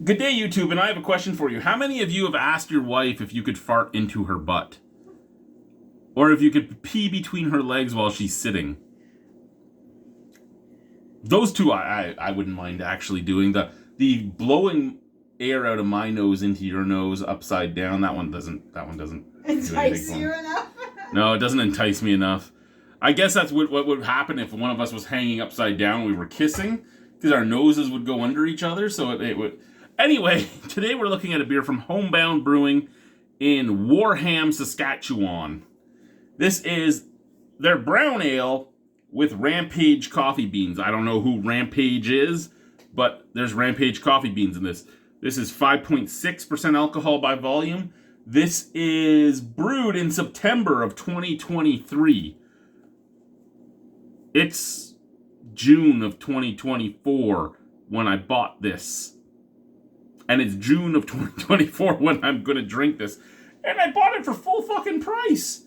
Good day, YouTube, and I have a question for you. How many of you have asked your wife if you could fart into her butt? Or if you could pee between her legs while she's sitting? Those two I wouldn't mind actually doing. The blowing air out of my nose into your nose upside down, that one doesn't entice you enough? No, it doesn't entice me enough. I guess that's what would happen if one of us was hanging upside down and we were kissing, because our noses would go under each other, so it would... Anyway, today we're looking at a beer from Homebound Brewing in Wareham, Saskatchewan. This is their brown ale with Rampage coffee beans. I don't know who Rampage is, but there's Rampage coffee beans in this. This is 5.6% alcohol by volume. This is brewed in September of 2023. It's June of 2024 when I bought this. And it's June of 2024 when I'm going to drink this. And I bought it for full fucking price.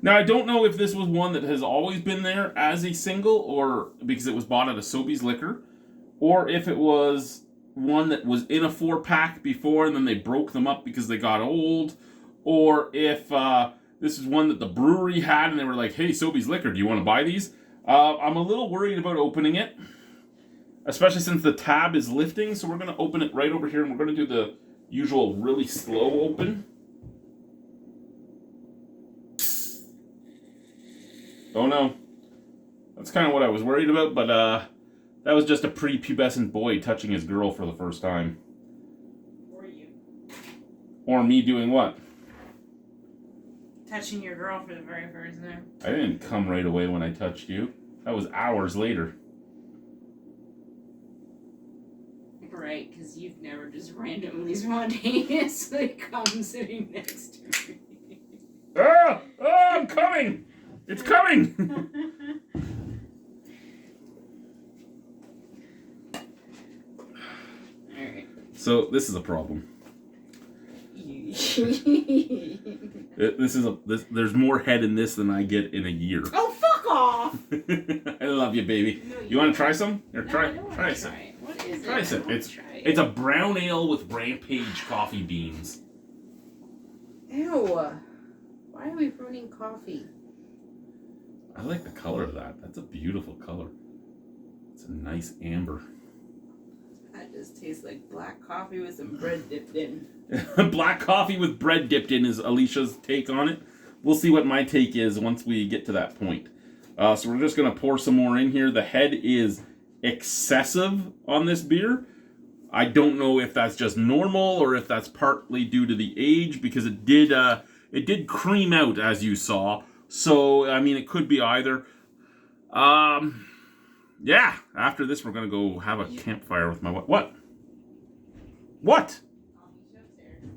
Now, I don't know if this was one that has always been there as a single, or because it was bought at a Sobeys Liquor, or if it was one that was in a 4-pack before and then they broke them up because they got old, or if this is one that the brewery had and they were like, hey, Sobeys Liquor, do you want to buy these? I'm a little worried about opening it, especially since the tab is lifting, so we're going to open it right over here, and we're going to do the usual really slow open. Oh no. That's kind of what I was worried about, but that was just a prepubescent boy touching his girl for the first time. Or you. Or me doing what? Touching your girl for the very first time. I didn't come right away when I touched you. That was hours later. Right, because you've never just randomly spontaneously come sitting next to me. Ah! Ah, I'm coming! It's coming! Alright. So, this is a problem. There's more head in this than I get in a year. Oh, fuck off! I love you, baby. No, you want to try some? Here, No, try I don't wanna try some. try it. What is Try it? some. I wanna try it. It's a brown ale with Rampage coffee beans. Ew. Why are we ruining coffee? I like the color of that. That's a beautiful color. It's a nice amber. That just tastes like black coffee with some bread dipped in. Black coffee with bread dipped in is Alicia's take on it. We'll see what my take is once we get to that point. So we're just going to pour some more in here. The head is excessive on this beer. I don't know if that's just normal or if that's partly due to the age, because it did cream out, as you saw. So, I mean, it could be either. Yeah, after this, we're going to go have a campfire with my... What? What?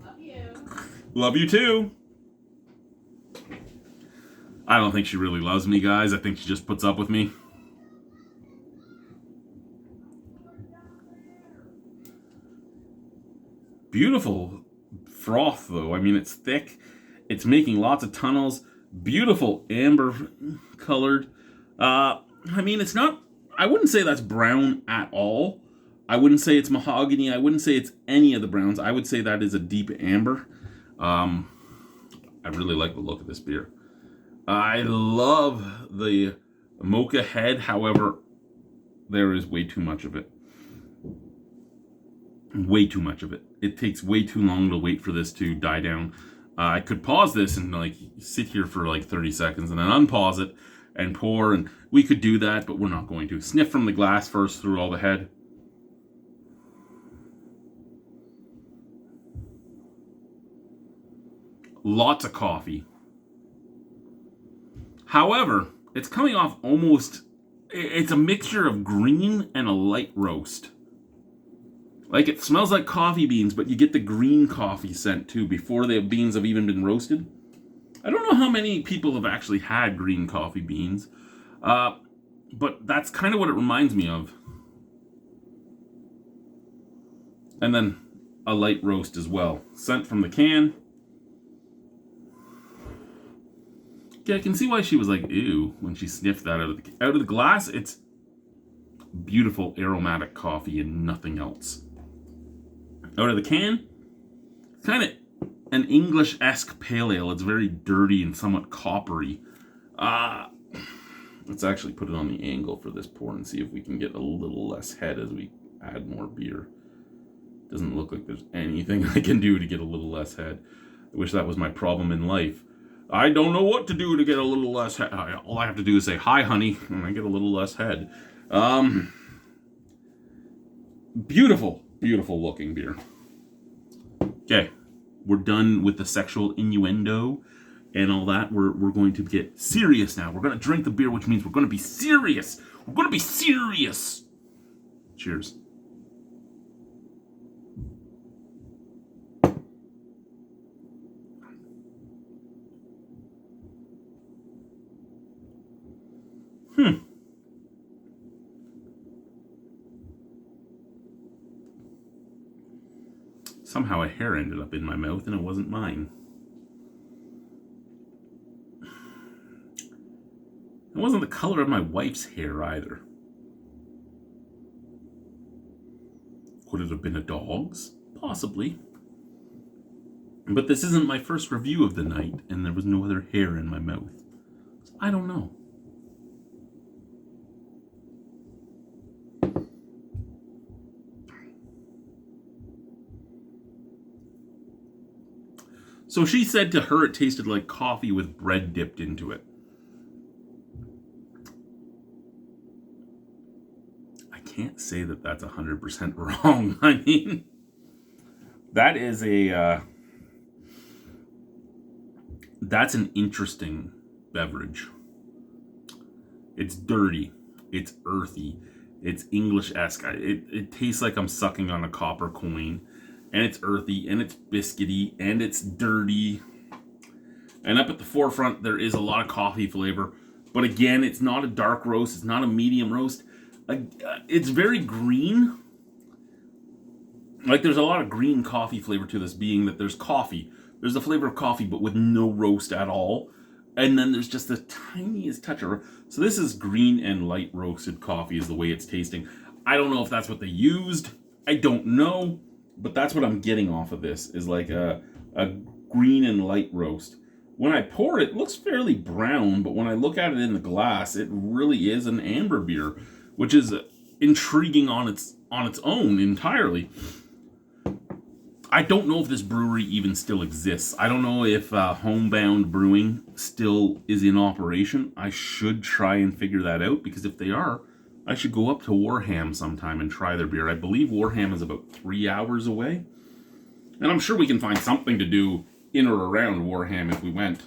Love you. Love you too. I don't think she really loves me, guys. I think she just puts up with me. Beautiful froth, though. I mean, it's thick. It's making lots of tunnels. Beautiful amber colored. I mean, it's not... I wouldn't say that's brown at all. I wouldn't say it's mahogany. I wouldn't say it's any of the browns. I would say that is a deep amber. I really like the look of this beer. I love the mocha head. However, there is way too much of it. Way too much of it. It takes way too long to wait for this to die down. I could pause this and like sit here for like 30 seconds and then unpause it and pour, and we could do that, but we're not going to. Sniff from the glass first through all the head. Lots of coffee. However, it's coming off almost... It's a mixture of green and a light roast. Like, it smells like coffee beans, but you get the green coffee scent, too, before the beans have even been roasted. I don't know how many people have actually had green coffee beans, but that's kind of what it reminds me of. And then a light roast as well. Scent from the can. Yeah, I can see why she was like, ew, when she sniffed that out of the glass. It's beautiful aromatic coffee and nothing else. Out of the can, kind of an English-esque pale ale. It's very dirty and somewhat coppery. Let's actually put it on the angle for this pour and see if we can get a little less head as we add more beer. Doesn't look like there's anything I can do to get a little less head. I wish that was my problem in life. I don't know what to do to get a little less head. All I have to do is say, hi, honey, and I get a little less head. Beautiful, beautiful looking beer. Okay, we're done with the sexual innuendo and all that. We're going to get serious now. We're going to drink the beer, which means we're going to be serious. We're going to be serious. Cheers. Somehow a hair ended up in my mouth and it wasn't mine. It wasn't the color of my wife's hair either. Could it have been a dog's? Possibly. But this isn't my first review of the night, and there was no other hair in my mouth. So I don't know. So she said to her it tasted like coffee with bread dipped into it. I can't say that that's 100% wrong. I mean, that is that's an interesting beverage. It's dirty. It's earthy. It's English-esque. It tastes like I'm sucking on a copper coin. And it's earthy, and it's biscuity, and it's dirty. And up at the forefront, there is a lot of coffee flavor. But again, it's not a dark roast. It's not a medium roast. It's very green. Like, there's a lot of green coffee flavor to this, being that there's coffee. There's the flavor of coffee, but with no roast at all. And then there's just the tiniest touch of... So this is green and light roasted coffee is the way it's tasting. I don't know if that's what they used. I don't know. But that's what I'm getting off of this, is like a green and light roast. When I pour it, it looks fairly brown, but when I look at it in the glass, it really is an amber beer, which is intriguing on its own entirely. I don't know if this brewery even still exists. I don't know if Homebound Brewing still is in operation. I should try and figure that out, because if they are, I should go up to Warham sometime and try their beer. I believe Warham is about 3 hours away. And I'm sure we can find something to do in or around Warham if we went.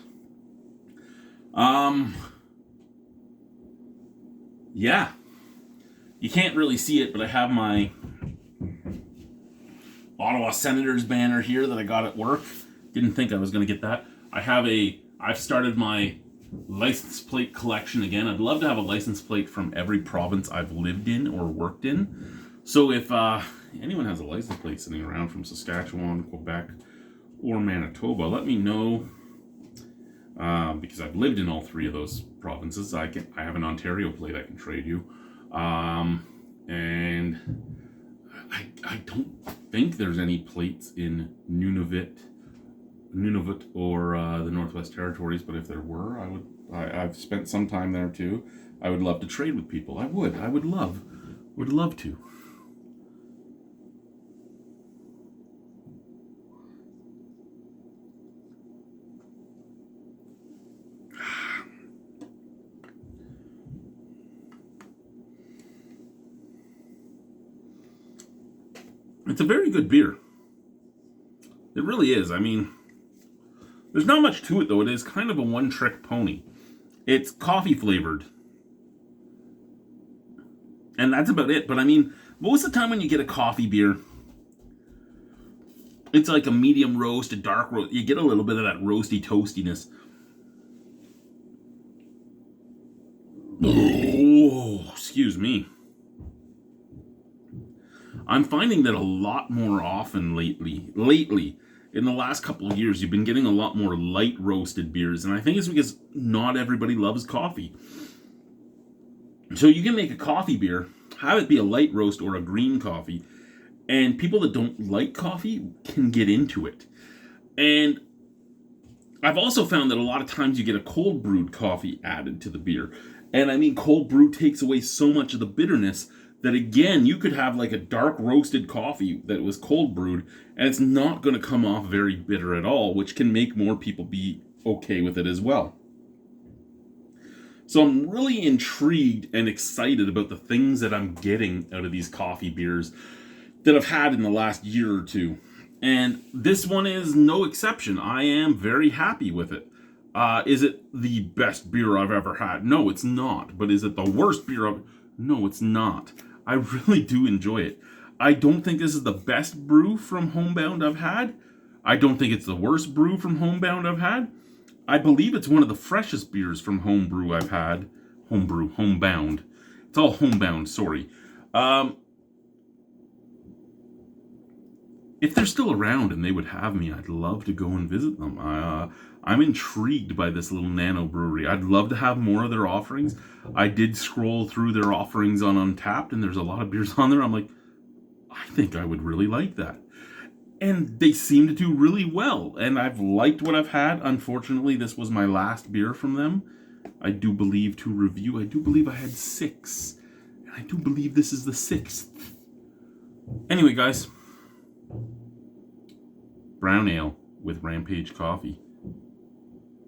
Yeah. You can't really see it, but I have my Ottawa Senators banner here that I got at work. Didn't think I was going to get that. I've started my license plate collection again. I'd love to have a license plate from every province I've lived in or worked in. So if anyone has a license plate sitting around from Saskatchewan, Quebec, or Manitoba, let me know. Because I've lived in all three of those provinces. I have an Ontario plate I can trade you. And I don't think there's any plates in Nunavut or the Northwest Territories, but if there were, I've spent some time there too. I would love to trade with people. I would love to. It's a very good beer. It really is. I mean, there's not much to it, though. It is kind of a one-trick pony. It's coffee flavored. And that's about it. But I mean, most of the time when you get a coffee beer, it's like a medium roast, a dark roast. You get a little bit of that roasty toastiness. Oh, excuse me. I'm finding that a lot more often lately, in the last couple of years, you've been getting a lot more light roasted beers. And I think it's because not everybody loves coffee. So you can make a coffee beer, have it be a light roast or a green coffee, and people that don't like coffee can get into it. And I've also found that a lot of times you get a cold brewed coffee added to the beer. And I mean, cold brew takes away so much of the bitterness that, again, you could have like a dark roasted coffee that was cold brewed, and it's not going to come off very bitter at all, which can make more people be okay with it as well. So I'm really intrigued and excited about the things that I'm getting out of these coffee beers that I've had in the last year or two. And this one is no exception. I am very happy with it. Is it the best beer I've ever had? No, it's not. But is it the worst beer I've... No, it's not. I really do enjoy it. I don't think this is the best brew from Homebound I've had. I don't think it's the worst brew from Homebound I've had. I believe it's one of the freshest beers from Homebrew I've had. Homebound. It's all Homebound, sorry. If they're still around and they would have me, I'd love to go and visit them. I'm intrigued by this little nano brewery. I'd love to have more of their offerings. I did scroll through their offerings on Untappd, and there's a lot of beers on there. I'm like, I think I would really like that. And they seem to do really well, and I've liked what I've had. Unfortunately, this was my last beer from them. I do believe to review. I do believe I had 6, and I do believe this is the 6th. Anyway, guys, brown ale with Rampage coffee.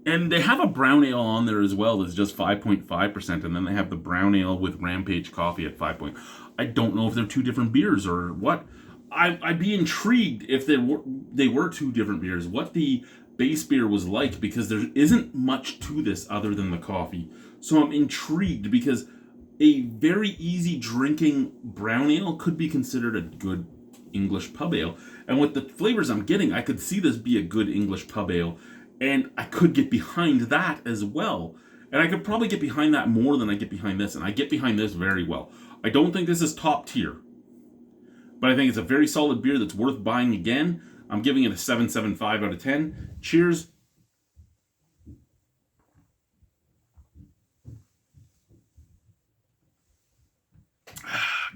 And they have a brown ale on there as well that's just 5.5%, and then they have the brown ale with Rampage coffee at 5. I don't know if they're 2 different beers or what. I'd be intrigued if they were 2 different beers, what the base beer was like, because there isn't much to this other than the coffee. So I'm intrigued, because a very easy drinking brown ale could be considered a good English pub ale. And with the flavors I'm getting, I could see this be a good English pub ale. And I could get behind that as well. And I could probably get behind that more than I get behind this. And I get behind this very well. I don't think this is top tier, but I think it's a very solid beer that's worth buying again. I'm giving it a 7.75 out of 10. Cheers.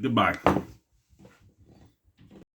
Goodbye.